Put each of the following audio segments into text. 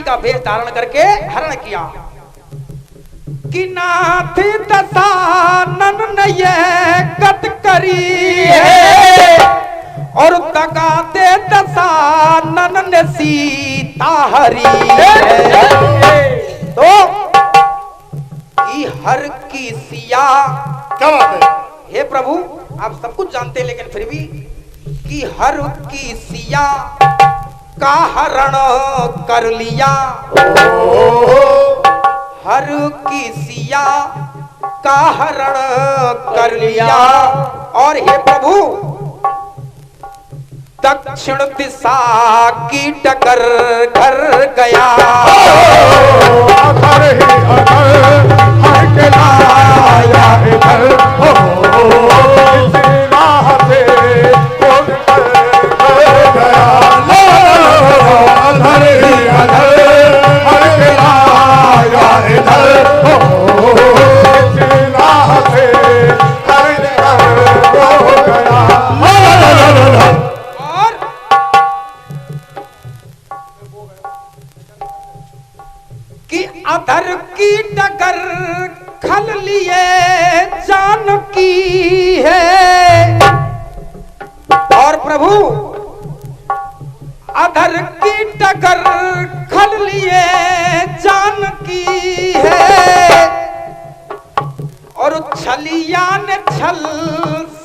का वेश धारण करके हरण किया कि नाथ दशानन ने ये गत करी है और तगाते दशानन ने सीता हरी है। तो कि हर की सिया, क्या बात है? हे प्रभु आप सब कुछ जानते हैं लेकिन फिर भी कि हर की सिया का हरण कर लिया, हर की सिया का हरण कर लिया। और हे प्रभु दक्षिण दिशा की डगर घर गया, अधर ही अधर हर के लाया इधर, इसी राह से कोई कर गया। अधर ही अधर हर के लाया इधर, इसी राह से कोई कर गया। कि अधर की डगर खल लिए जानकी है। और प्रभु अधर की डगर खल लिए जानकी है और छलिया ने छल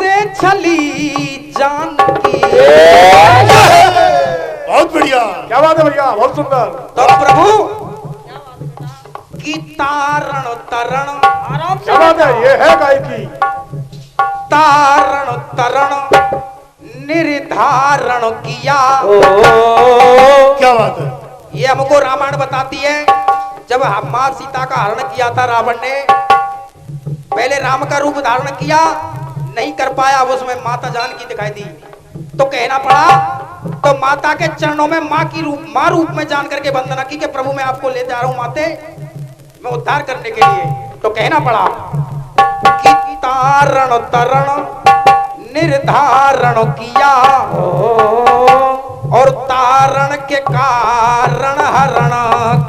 से छली जानकी। बहुत बढ़िया, क्या बात है भैया, बहुत सुंदर। तो प्रभु की तारण तरण, क्या बात है, ये है गायकी। तारण तरण निर्धारण किया। क्या बात है? ये हमको रामायण बताती है जब मां सीता का हरण किया था रावण ने, पहले राम का रूप धारण किया, नहीं कर पाया, उसमें माता जानकी दिखाई दी तो कहना पड़ा, तो माता के चरणों में मां रूप में जान करके वंदना की कि प्रभु मैं आपको ले जा रहा हूं माते, मैं उद्धार करने के लिए। तो कहना पड़ा कि तारण तरण निर्धारण किया और तारण के कारण हरण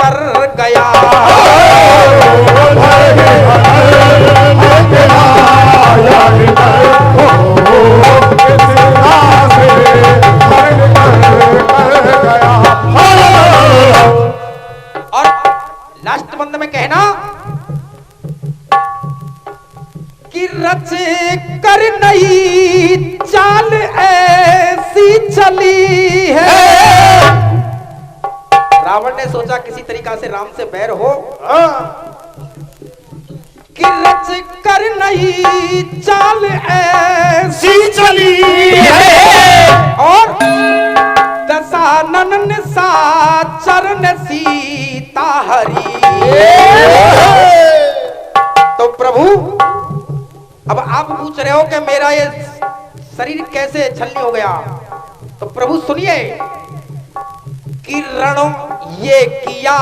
कर गया। और लास्ट बंद में कहना कि रच कर नई चाल ऐसी चली है। रावण ने सोचा किसी तरीका से राम से बैर हो, कि रच कर नई चाल ऐसी चली है और दशानन साचरण सीता हरी। तो प्रभु अब आप पूछ रहे हो कि मेरा ये शरीर कैसे छलनी हो गया, तो प्रभु सुनिए कि रणों ये किया।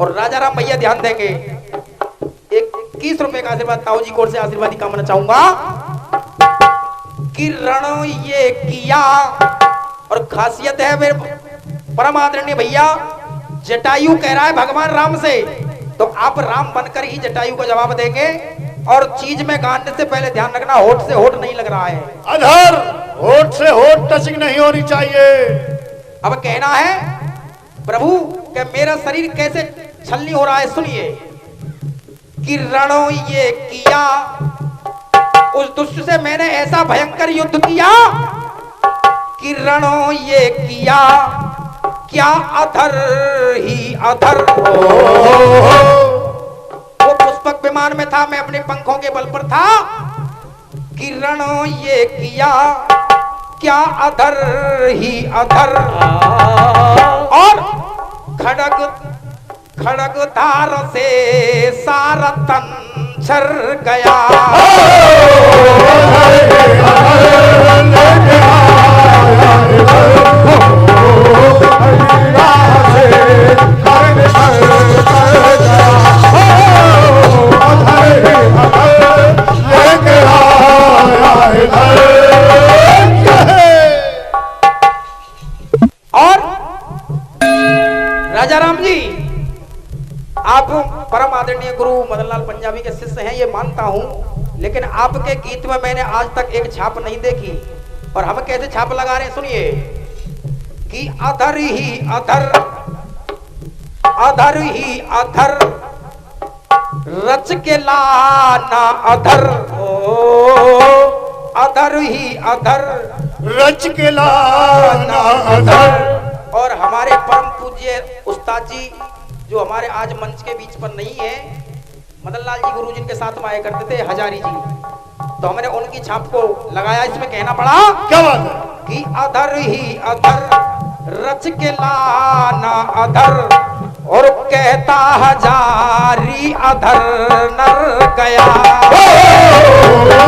और राजा राम भैया ध्यान देंगे, 21 रुपए का आशीर्वाद ताऊ जी कोर से आशीर्वाद ही कामना चाहूंगा कि रणों ये किया। और खासियत है मेरे परम आदरणीय भैया, जटायु कह रहा है भगवान राम से, तो आप राम बनकर ही जटायु को जवाब देंगे। और चीज में गाने से पहले ध्यान रखना, होठ से होठ नहीं लग रहा है, अधर होठ से होठ टचिंग नहीं होनी चाहिए। अब कहना है प्रभु कि मेरा शरीर कैसे छलनी हो रहा है, सुनिए कि रणों ये किया, उस दुष्ट से मैंने ऐसा भयंकर युद्ध किया कि रणों ये किया, क्या अधर ही अधर। वो पुष्पक विमान में था, मैं अपने पंखों के बल पर था, कि रणों ये किया, क्या अधर ही अधर। और खड़ग खड़ग धार से सारा तन छर गया। और राजा राम जी, आप परम आदरणीय गुरु मदनलाल पंजाबी के शिष्य हैं, ये मानता हूँ, लेकिन आपके गीत में मैंने आज तक एक छाप नहीं देखी। और हम कैसे छाप लगा रहे हैं, सुनिए कि अधर ही अधर, अधर ही अधर, रच के लाना अधर, अधर ही अधर, रच के लाना अधर। और हमारे परम पूज्य उस्ताद जी जो हमारे आज मंच के बीच पर नहीं है, मदनलाल जी गुरु जिनके साथ में आया करते थे, हजारी जी, तो हमने उनकी छाप को लगाया। इसमें कहना पड़ा क्या बात है कि अधर ही अधर, रच के लाना अधर, और कहता हजारी अधर नर गया।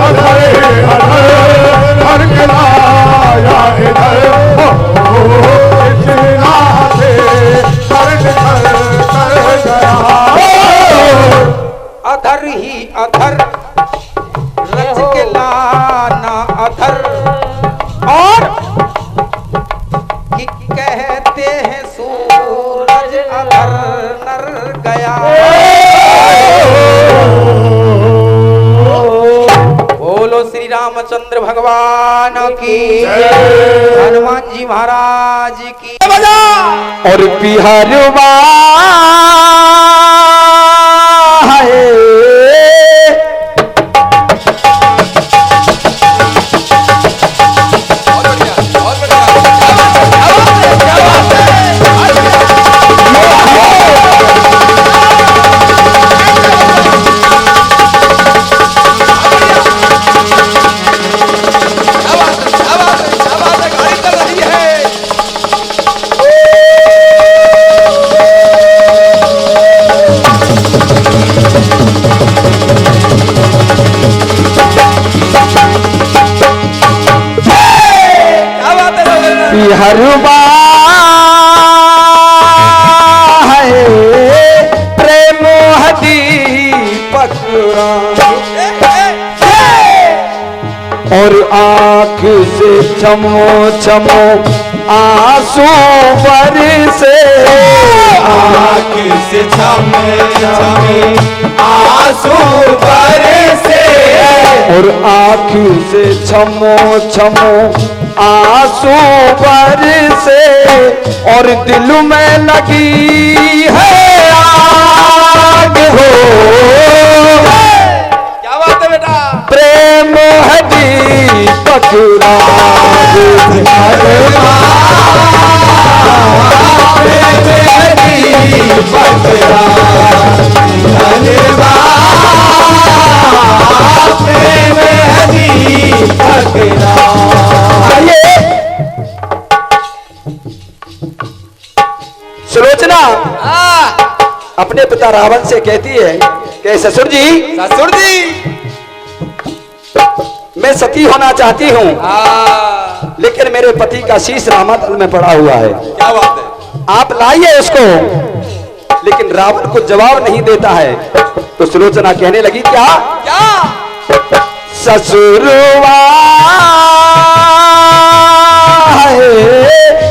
अधर अधर के लाया इधर, अधर ही अधर, रच के लाना अधर, और कि कहते हैं सूरज अधर नर गया। बोलो श्री रामचंद्र भगवान की, हनुमान जी महाराज की। और बिहारवा बिहारवा है प्रेम दीपक और आँख से चमो चमो आंसू बरसे, आँख से छमे छमे आंसू बरसे, और आँख से छमो छमो आंसू बरसे, और दिल में लगी है आग हो। क्या बात है बेटा, प्रेम है दीपक राज, सुलोचना अपने पिता रावण से कहती है कि ससुर जी, ससुर जी, मैं सती होना चाहती हूँ, लेकिन मेरे पति का शीश रामातल में पड़ा हुआ है। क्या बात है, आप लाइए उसको। लेकिन रावण को जवाब नहीं देता है। तो सुलोचना कहने लगी क्या क्या ससुरवा है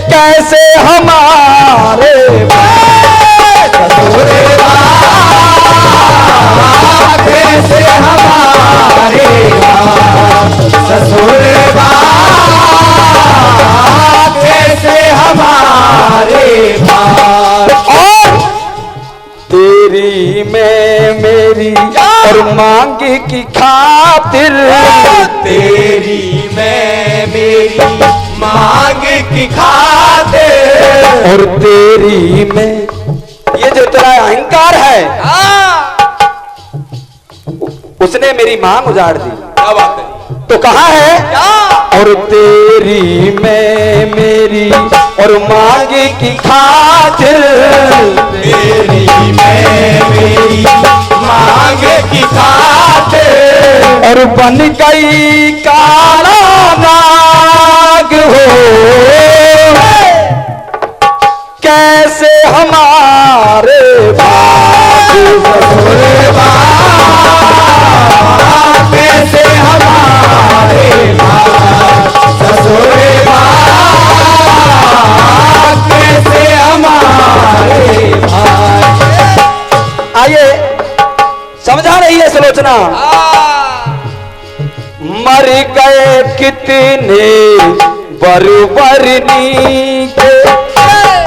कैसे हमारे ससुरवा कैसे हमारे, ससुरवा कैसे हमारे, और तेरी में मेरी और मांगे की खातिर, तेरी मैं मेरी मांग की खातिर, और तेरी में ये जो तेरा अहंकार है उसने मेरी मांग उजाड़ दी। क्या बात है, तो कहाँ है क्या और तेरी में मेरी और मांगे की खातिर, तेरी मैं मेरी मांग की खातिर, और बन गई काला नाग हो कैसे हमारे ससुरवा कैसे हमारे, ससुरवा कैसे हमारे, आइए समझा रही है सुलोचना। मर गए कितने बरबरनी के,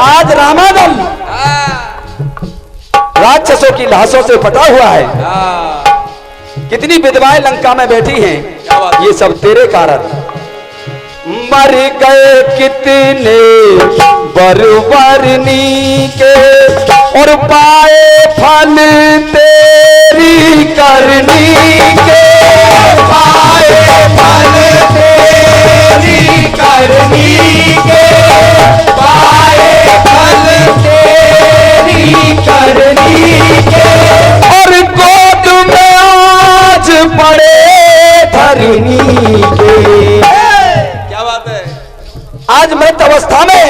आज रामादल राक्षसों की लाशों से फटा हुआ है। कितनी विधवाएं लंका में बैठी हैं, ये सब तेरे कारण। मर गए कितने बरबरनी के और पाए फल तेरी करनी के, पाए फल तेरी करनी के, पाए फल तेरी करनी के, और गोद में आज पड़े धरनी के। क्या बात है। आज मृत अवस्था में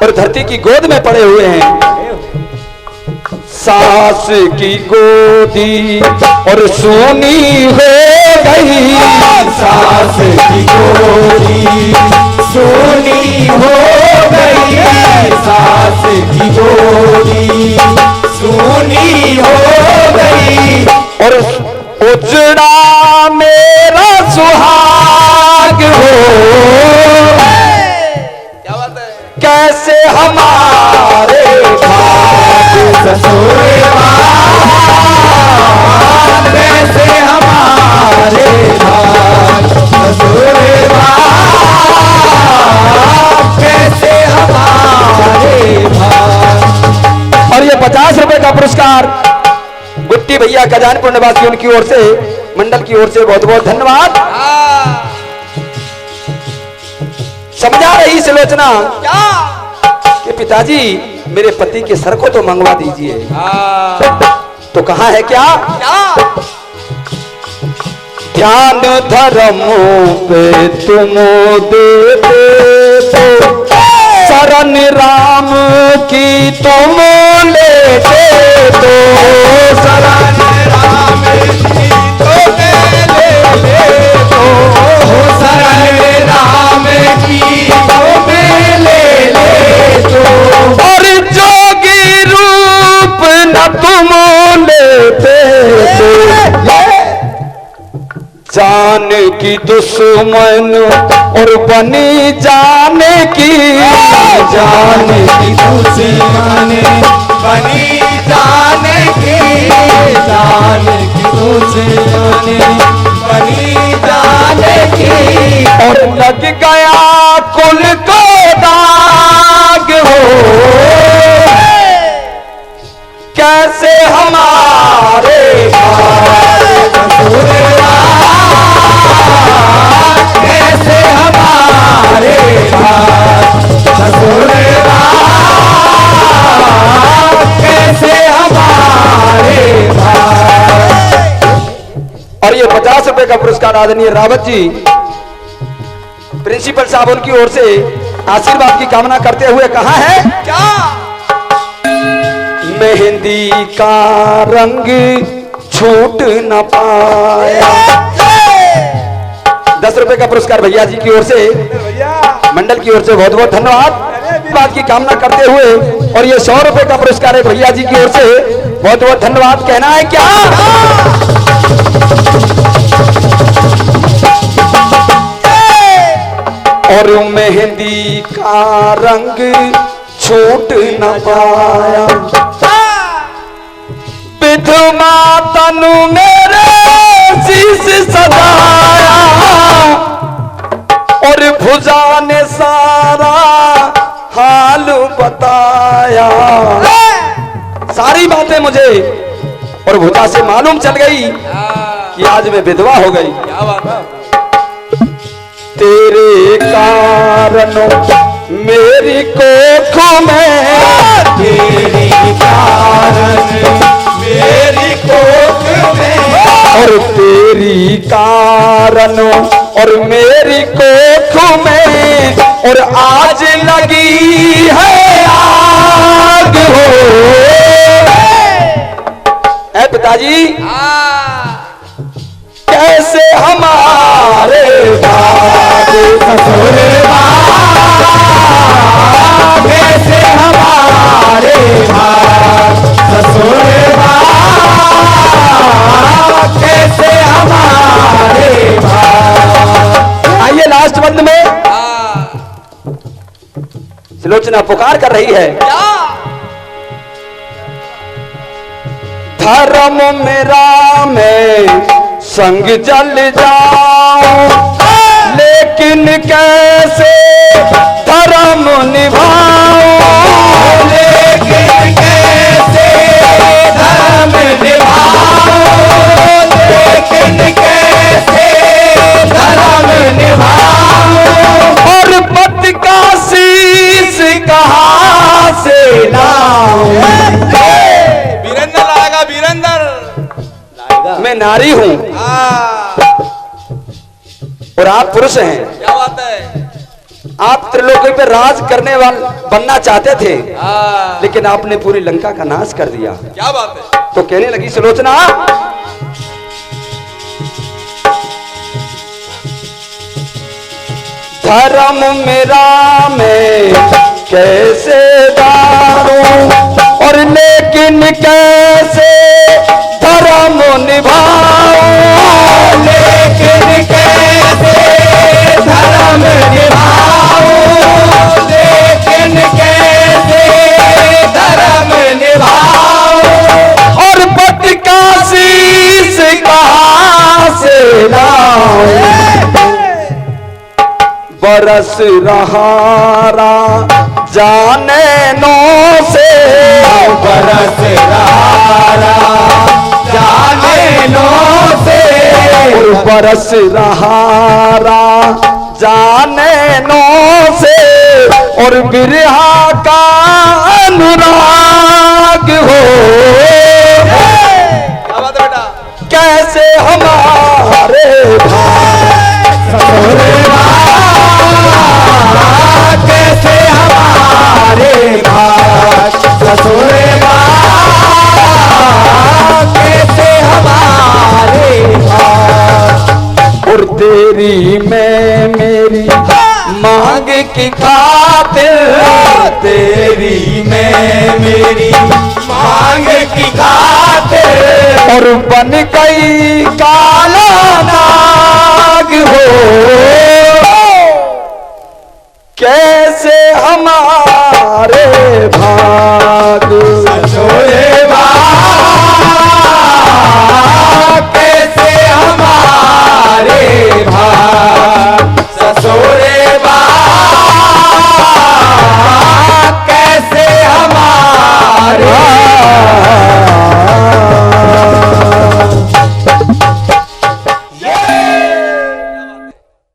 और धरती की गोद में पड़े हुए हैं। सास की गोदी और सूनी हो गई, सास की गोदी सूनी हो गई, सास की गोदी सूनी हो गई, और उजड़ा मेरा सुहाग हो। क्या बात है। कैसे हमारे ससुर वैसे हमारे ससुर कैसे हमारे। और ये 50 रुपए का पुरस्कार गुट्टी भैया खजानपुर निवासी उनकी ओर से, मंडल की ओर से बहुत बहुत धन्यवाद। समझा रही सुलोचना कि पिताजी मेरे पति के सर को तो मंगवा दीजिए। तो कहाँ है क्या? ध्यान धर्म पे तुम देते तो शरण राम की तुम लेते तो, शरण राम की तुम लेते तो, शरण राम की तुम ले तो, और जोगी रूप न तुम लेते तो जान की दुश्मन और बनी जाने की, जान की दुश्मन बनी जाने की, जान की दुश्मन बनी जाने की, और लग गया कुल को दाग हो। कैसे हमारे कैसे हमारे ससुर कैसे हमारे। और ये 50 रुपए का पुरस्कार आदरणीय रावत जी प्रिंसिपल साहब उनकी ओर से आशीर्वाद की कामना करते हुए कहा है क्या? मेहंदी का रंग छूट न पाया। 10 रुपए का पुरस्कार भैया जी की ओर से, मंडल की ओर से बहुत बहुत धन्यवाद। बात की कामना करते हुए और ये 100 रुपए का पुरस्कार है भैया जी की ओर से, बहुत बहुत धन्यवाद। कहना है क्या? और मेहंदी का रंग छूट न पाया, विधवा तनु मेरे शीश सजाया, और भुजा ने सारा हाल बताया। सारी बातें मुझे और भुजा से मालूम चल गई कि आज मैं विधवा हो गई। क्या बात है। तेरे कारण मेरी कोख में, तेरी कारण मेरी कोख में, और तेरी कारण और मेरी कोख में, और आज लगी है आग हो। है पिताजी कैसे हमारे ससुर कैसे हमारे ससुर पुकार कर रही है, धर्म मेरा मैं संग जल जाऊं, लेकिन कैसे धर्म निभाऊं, लेकिन कैसे धर्म निभाऊं, लेकिन कैसे धर्म निभाऊं, और पति का शीश कहाँ से लाऊं। वीरेंद्र लाएगा, वीरेंद्र मैं नारी हूं और आप पुरुष हैं। क्या बात है? आप त्रिलोकी पे राज करने वाला बनना चाहते थे, लेकिन आपने पूरी लंका का नाश कर दिया। क्या बात है? तो कहने लगी सुलोचना, धर्म मेरा मैं कैसे दारूं, और लेकिन कैसे धर्म निभाऊं, लेकिन कैसे धर्म निभाऊं, लेकिन कैसे धर्म निभाऊं, और पति का शीश कहाँ से लाऊं। बरस रहा जाने नो से, बरस रहा जाने नो से, बरस रहा जाने नो से, और बिरहा का अनुराग हो, क्या बात है बेटा? कैसे हमारे ससुरे कैसे हमारे भाग, ससुरे कैसे हमारे भाग, और तेरी मैं मेरी मांग की खातिर, तेरी मैं मेरी मांग की खातिर, और बन गई काला नाग हो, कैसे हमारे भाग।